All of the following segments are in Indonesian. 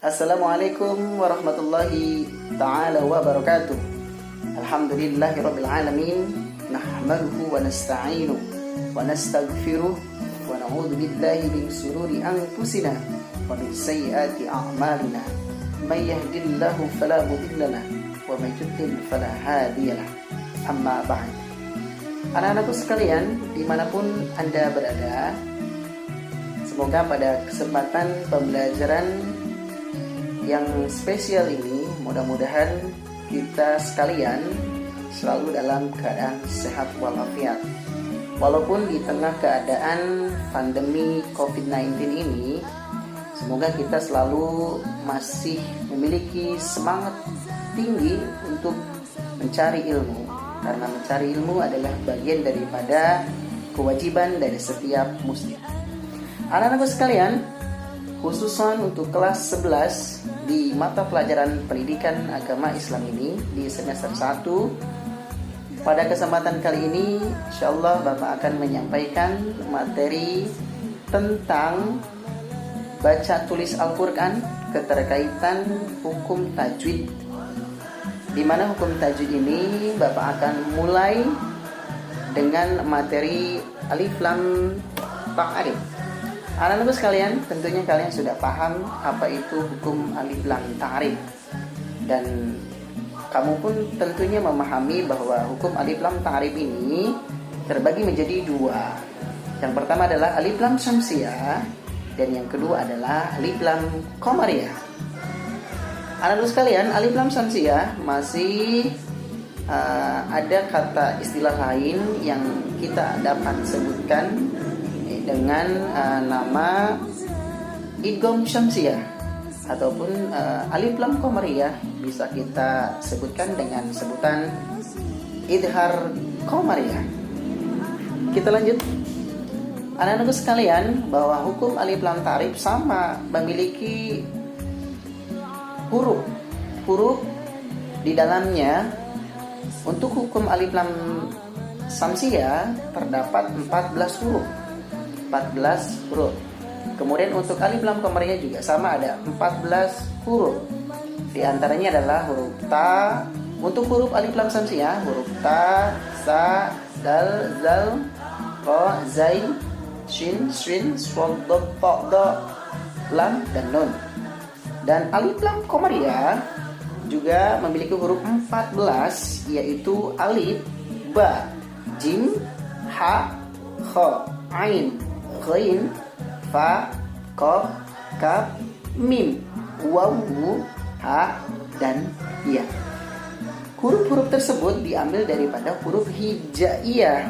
Assalamualaikum warahmatullahi ta'ala wabarakatuh. Alhamdulillahi rabbil alamin. Nahmaduhu wa nasta'inu wa nastaghfiruh wa na'udhu billahi min sururi anfusina wa min sayyiati a'malina. May yahdihillahu fala mudilla lahu wa may yudlil fala hadiya lahu. Amma ba'd. Anak-anakku sekalian, dimanapun Anda berada, semoga pada kesempatan pembelajaran yang spesial ini, mudah-mudahan kita sekalian selalu dalam keadaan sehat walafiat. Walaupun di tengah keadaan pandemi COVID-19 ini, semoga kita selalu masih memiliki semangat tinggi untuk mencari ilmu, karena mencari ilmu adalah bagian daripada kewajiban dari setiap muslim. Anak-anakku sekalian, khususan untuk kelas 11 di mata pelajaran pendidikan agama Islam ini di semester 1, pada kesempatan kali ini insyaallah Bapak akan menyampaikan materi tentang baca tulis Al-Quran, keterkaitan hukum tajwid, di mana hukum tajwid ini Bapak akan mulai dengan materi alif lam ta'rif. Anak-anakku sekalian, tentunya kalian sudah paham apa itu hukum alif lam ta'rif, dan kamu pun tentunya memahami bahwa hukum alif lam ta'rif ini terbagi menjadi dua. Yang pertama adalah alif lam syamsiyah, dan yang kedua adalah alif lam qamariyah. Anak-anakku sekalian, alif lam syamsiyah masih ada kata istilah lain yang kita dapat sebutkan dengan nama idgham syamsiyah ataupun alif lam qamariyah, bisa kita sebutkan dengan sebutan idhar qamariyah. Kita lanjut. Anak-anakku sekalian, bahwa hukum alif lam ta'rif sama memiliki huruf di dalamnya. Untuk hukum alif lam syamsiyah terdapat 14 huruf. Kemudian untuk alif lam qamariyah juga sama, ada 14 huruf. Di antaranya adalah huruf ta. Untuk huruf alif lam syamsiyah, huruf ta, sa, dal, zal, ra, zai, shin, shin, swad, dad, ta, da, lam, dan nun. Dan alif lam qamariyah juga memiliki huruf 14, yaitu alif, ba, jim, ha, kha, ain, ghain, fa, qaf, kaf, mim, waw, ha, dan ya. Huruf-huruf tersebut diambil daripada huruf hijaiyah,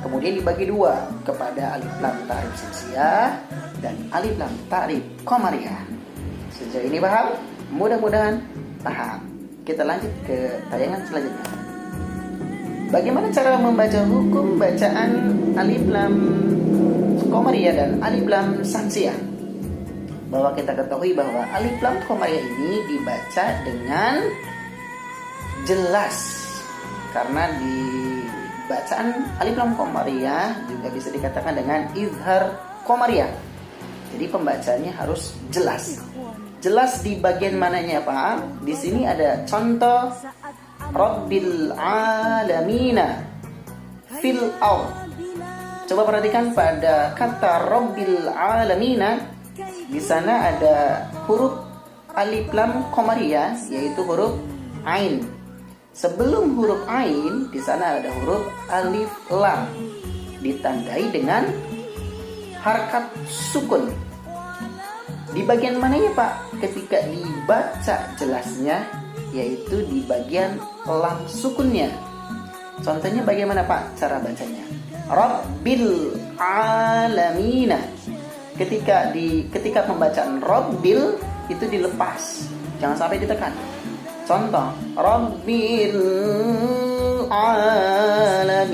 kemudian dibagi dua kepada alif lam ta'rif syamsiyah dan alif lam ta'rif qamariyah. Sejauh ini paham? Mudah-mudahan paham. Kita lanjut ke tayangan selanjutnya. Bagaimana cara membaca hukum bacaan alif lam qamariyah dan alif lam syamsiyah? Bahwa kita ketahui bahwa alif lam qamariyah ini dibaca dengan jelas, karena di bacaan alif lam qamariyah juga bisa dikatakan dengan izhar qamariyah. Jadi pembacaannya harus jelas. Jelas di bagian mananya, Pak? Di sini ada contoh Rabbil alamina fil ard. Coba perhatikan pada kata Rabbil alamina, di sana ada huruf alif lam qamariyah, yaitu huruf ain. Sebelum huruf ain, di sana ada huruf alif lam, ditandai dengan harakat sukun. Di bagian mananya, Pak? Ketika dibaca jelasnya, yaitu di bagian lam sukunnya. Contohnya bagaimana, Pak, cara bacanya? Rabbil alamina. Ketika pembacaan Rabbil itu dilepas, jangan sampai ditekan. Contoh, Rabbil alamina,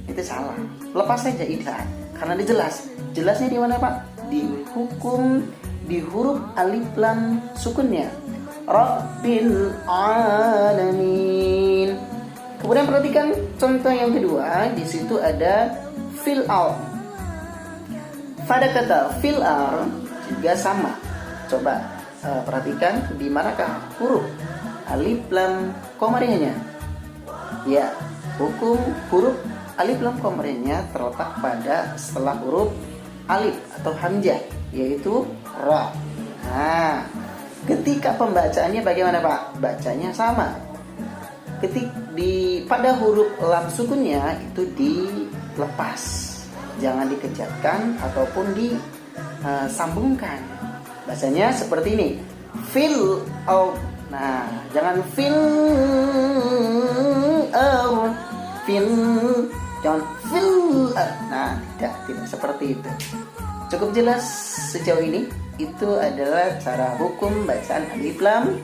itu salah. Lepas saja idhar, karena dijelas. Jelasnya di mana, Pak? Di huruf alif lam sukunnya. Rabbil alamin. Kemudian perhatikan contoh yang kedua, di situ ada fil al. Pada kata fil ar, juga sama. Coba perhatikan di manakah huruf alif lam komariahnya. Ya, hukum huruf alif lam komariahnya terletak pada setelah huruf alif atau hamzah, yaitu ra. Nah, ketika pembacaannya bagaimana Pak? Bacanya sama. Pada huruf lam sukunnya itu dilepas, jangan dikejatkan ataupun disambungkan. Bacanya seperti ini, fill out. Nah, jangan fill out, jangan fill out. Nah, tidak seperti itu. Cukup jelas sejauh ini. Itu adalah cara hukum bacaan alif lam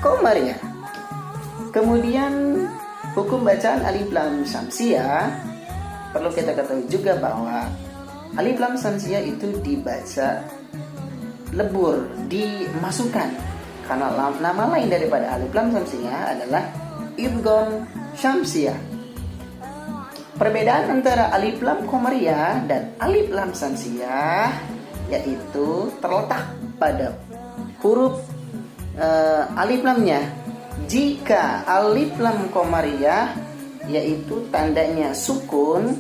komariah. Kemudian hukum bacaan alif lam syamsiah, perlu kita ketahui juga bahwa alif lam syamsiah itu dibaca lebur, dimasukkan, karena nama lain daripada alif lam syamsiah adalah idgham syamsiah. Perbedaan antara alif lam komariah dan alif lam syamsiah yaitu terletak pada huruf alif lamnya. Jika alif lam komariah yaitu tandanya sukun,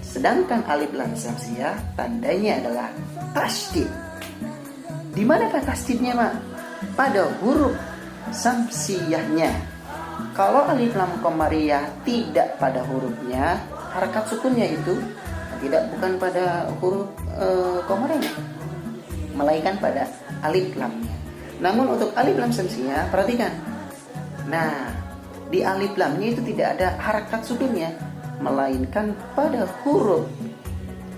sedangkan alif lam syamsiah tandanya adalah tasydid. Di manakah tasydidnya, Mak? Pada huruf syamsiahnya. Kalau alif lam komariah tidak pada hurufnya, harakat sukunnya itu bukan pada huruf komariahnya, melainkan pada alif lamnya. Namun untuk alif lam syamsiah, perhatikan. Nah, di alif lamnya itu tidak ada harakat sukunnya, melainkan pada huruf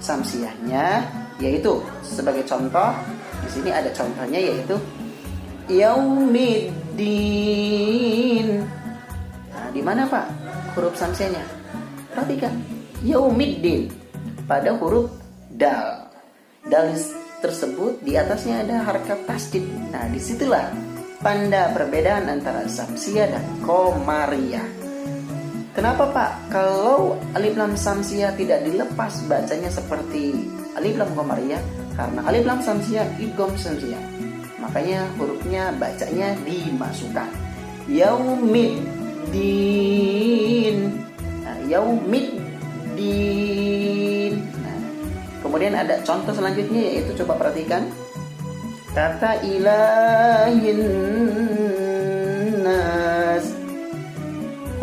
syamsiahnya, yaitu sebagai contoh di sini ada contohnya yaitu yaumiddin. Nah, di mana Pak huruf syamsiahnya? Perhatikan, yaumiddin pada huruf dal. Dal tersebut di atasnya ada harakat tasydid. Nah, disitulah tanda perbedaan antara syamsiah dan komariah. Kenapa Pak? Kalau alif lam syamsiah tidak dilepas bacanya seperti alif lam komariah, karena alif lam syamsiah idgham syamsiah, makanya hurufnya bacanya dimasukkan. Yaumiddin. Nah, yaumiddin. Nah, kemudian ada contoh selanjutnya yaitu coba perhatikan kata ilahin nas.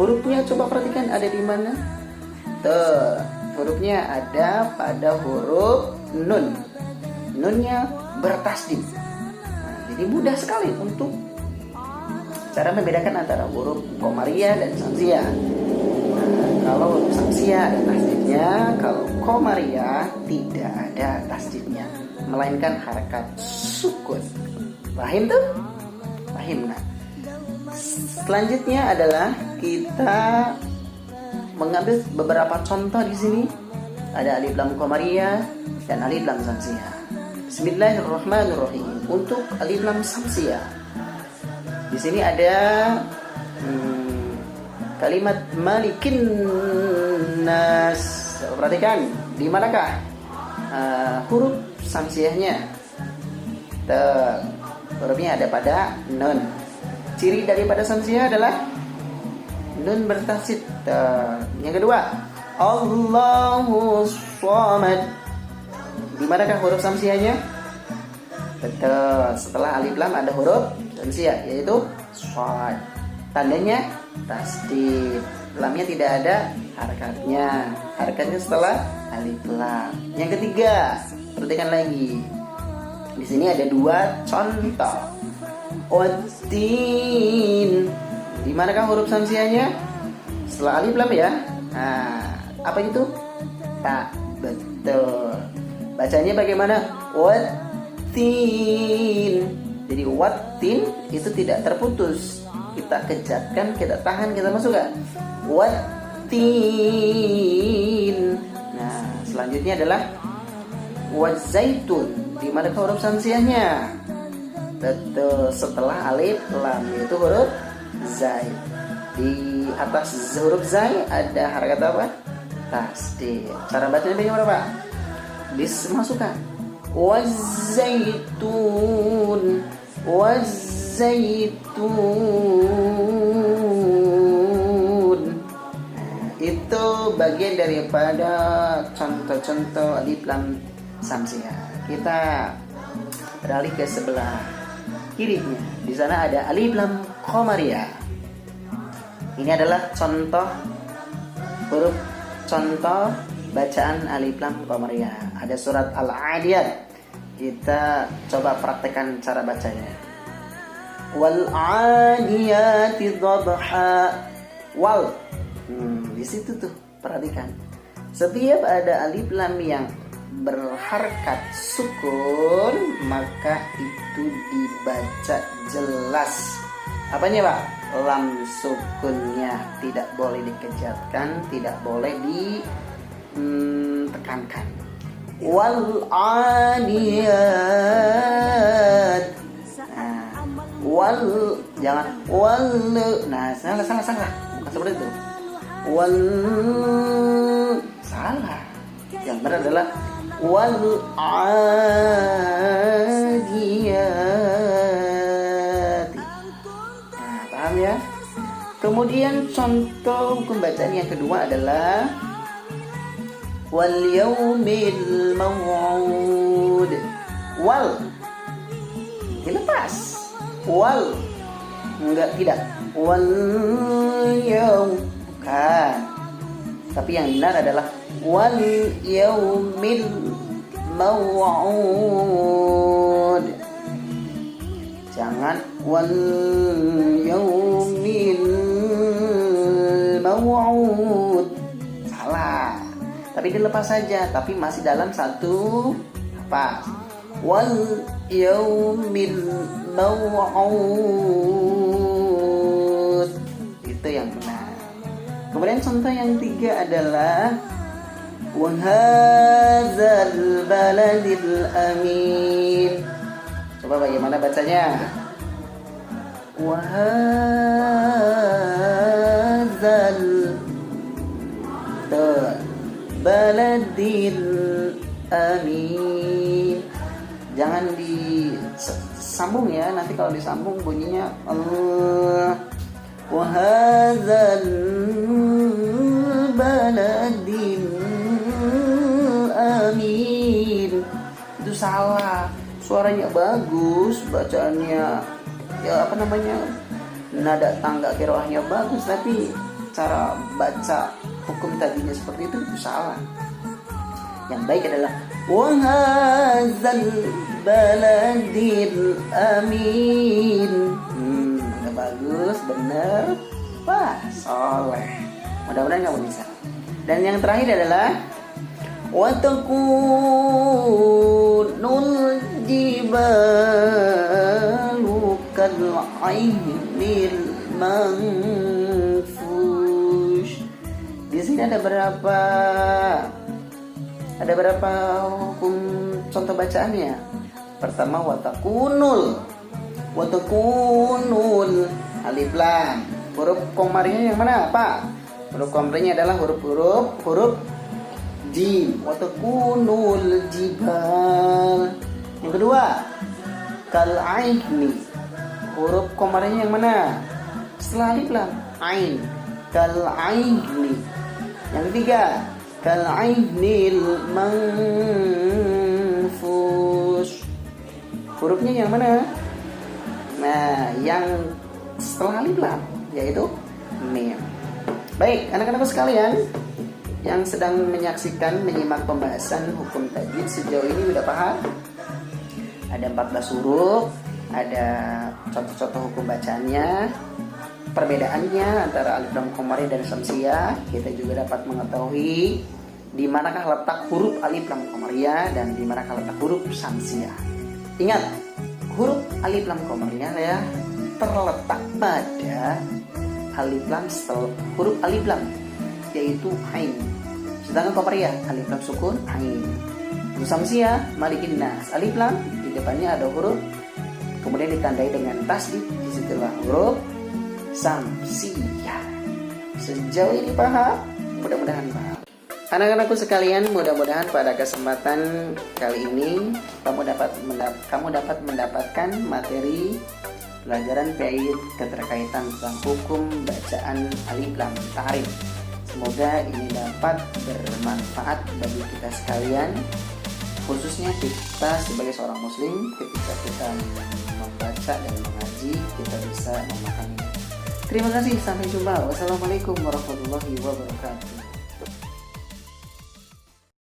Hurufnya coba perhatikan ada di mana? Hurufnya ada pada huruf nun. Nunnya bertasydid. Nah, jadi mudah sekali untuk cara membedakan antara huruf komariah dan syamsiah. Nah, kalau huruf syamsiah ada tasydidnya, kalau komariah tidak ada tasydidnya, melainkan harakat sukun. Paham tuh? Paham. Nah, selanjutnya adalah kita mengambil beberapa contoh di sini. Ada alif lam komariah dan alif lam syamsiah. Bismillahirrahmanirrahim. Untuk alif lam syamsiah, di sini ada kalimat malikin nas. Perhatikan di manakah huruf syamsiahnya? Hurufnya ada pada nun. Ciri daripada syamsiah adalah nun bertasydid. Yang kedua, Allahu Shomad. Di manakah huruf syamsiahnya? Betul, setelah alif lam ada huruf syamsiah yaitu shad. Tandanya tasydid. Lamnya tidak ada harakatnya. Harakatnya setelah alif lam. Yang ketiga, perhatikan lagi. Di sini ada dua contoh. Watin. Di manakah huruf syamsiahnya? Setelah alif lam ya. Nah, apa itu? Tak. Betul. Bacanya bagaimana? Watin. Jadi watin itu tidak terputus. Kita kejatkan, kita tahan, kita masukkan. Watin. Nah, selanjutnya adalah wazaitun. Di manakah huruf syamsiahnya? Betul, setelah alif lam yaitu huruf zai. Di atas huruf zai ada harakat apa? Tasydid. Cara bacanya bagaimana Pak? Dimasukkan. Wazzaitun, wazzaitun. Itu bagian daripada contoh-contoh alif lam samsiah. Kita beralih ke sebelah kirinya. Di sana ada alif lam qamariyah. Ini adalah contoh bacaan alif lam qamariyah. Ada surat Al-Adiyat. Kita coba praktekkan cara bacanya. Wal 'adiyati dhabha. Wal. Di situ tuh perhatikan. Setiap ada alif lam yang berharkat sukun, maka itu dibaca jelas. Apanya, Pak? Lam sukunnya tidak boleh dikejatkan, tidak boleh ditekankan. Wal 'adiyat. Wal, jangan wal. Nah, salah. Bukan seperti itu. Wal, salah. Yang benar adalah wal 'adiyat. Nah, paham ya? Kemudian contoh pembacaan yang kedua adalah wal yaumil maw'ud. Wal dilepas. Wal tidak. Wal yaum, bukan. Tapi yang benar adalah wal yaumil maw'ud. Jangan wal yaumil maw'ud. Salah. Tapi dilepas saja, tapi masih dalam satu apa? Wal yaumil maw'ud. Itu yang benar. Kemudian contoh yang tiga adalah wa hadzal baladil amin. Coba bagaimana bacanya? Wa hadzal baladil amin. Jangan disambung ya, nanti kalau disambung bunyinya wa hadzal baladil amin. Itu salah. Suaranya bagus, bacaannya nada tangga qiraahnya bagus, tapi cara baca hukum tadinya seperti itu salah. Yang baik adalah wa hadzal baladil amin. Udah bagus, bener, wah, soleh. Mudah-mudahan kamu bisa. Dan yang terakhir adalah wa takunul jibalu kal 'ainil manfush. Di sini ada berapa hukum contoh bacaannya? Pertama wa takunul alif lam. Huruf komarinya yang mana, Pak? Huruf komarinya adalah huruf jim. Wa takunul jibal. Yang kedua, kal aini. Huruf komarinya yang mana? Setelah alif lam, ain. Kal aini. Yang ketiga, kal ainil manfush. Hurufnya yang mana? Nah, yang setelah alif lam, yaitu mim. Baik, anak-anakku sekalian yang sedang menyimak pembahasan hukum tajwid sejauh ini sudah paham? Ada 14 huruf, ada contoh-contoh hukum bacaannya, perbedaannya antara alif lam qamariyah dan samsiah. Kita juga dapat mengetahui di manakah letak huruf alif lam qamariyah dan di manakah letak huruf samsiah. Ingat, huruf alif lam qamariyah ya terletak pada alif lam setelah huruf alif lam, yaitu ain. Sedangkan qamariyah alif lam sukun ain. Untuk samsiah malikin nas, alif lam di depannya ada huruf, kemudian ditandai dengan tasdid, disitulah huruf samsiah. Sejauh ini paham? Mudah-mudahan paham. Anak-anakku sekalian, mudah-mudahan pada kesempatan kali ini kamu dapat mendapatkan materi pelajaran PAI keterkaitan tentang hukum bacaan alif lam ta'rif. Semoga ini dapat bermanfaat bagi kita sekalian, khususnya kita sebagai seorang muslim. Ketika kita membaca dan mengaji, kita bisa memahami. Terima kasih, sampai jumpa. Wassalamualaikum warahmatullahi wabarakatuh.